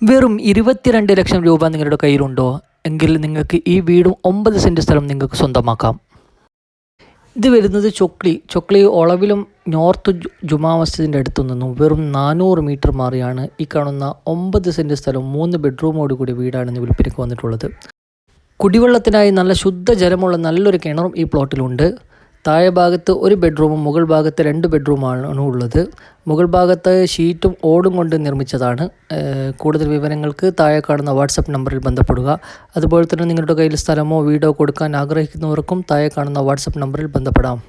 വെറും 22 ലക്ഷം രൂപ നിങ്ങളുടെ കയ്യിലുണ്ടോ എങ്കിൽ നിങ്ങൾക്ക് ഈ വീടും 9 സെൻറ്റ് സ്ഥലം നിങ്ങൾക്ക് സ്വന്തമാക്കാം. ഇത് വരുന്നത് ചൊക്ലി ഒളവിലും നോർത്ത് ജുമാ മസ്ജിദിൻ്റെ അടുത്തു നിന്നും വെറും 400 മീറ്റർ മാറിയാണ് ഈ കാണുന്ന 9 സെൻറ്റ് സ്ഥലം 3 ബെഡ്റൂമോട് കൂടി വീടാണ് ഇന്ന് വിൽപ്പനയ്ക്ക് വന്നിട്ടുള്ളത്. കുടിവെള്ളത്തിനായി നല്ല ശുദ്ധജലമുള്ള നല്ലൊരു കിണറും ഈ പ്ലോട്ടിലുണ്ട്. താഴെ ഭാഗത്ത് ഒരു ബെഡ്റൂമും മുകൾ ഭാഗത്ത് 2 ബെഡ്റൂമാണ് ഉള്ളത്. മുകൾ ഭാഗത്ത് ഷീറ്റും ഓടും കൊണ്ട് നിർമ്മിച്ചതാണ്. കൂടുതൽ വിവരങ്ങൾക്ക് താഴെ കാണുന്ന വാട്സപ്പ് നമ്പറിൽ ബന്ധപ്പെടുക. അതുപോലെ തന്നെ നിങ്ങളുടെ കയ്യിൽ സ്ഥലമോ വീടോ കൊടുക്കാൻ ആഗ്രഹിക്കുന്നവർക്കും താഴെ കാണുന്ന വാട്സപ്പ് നമ്പറിൽ ബന്ധപ്പെടാം.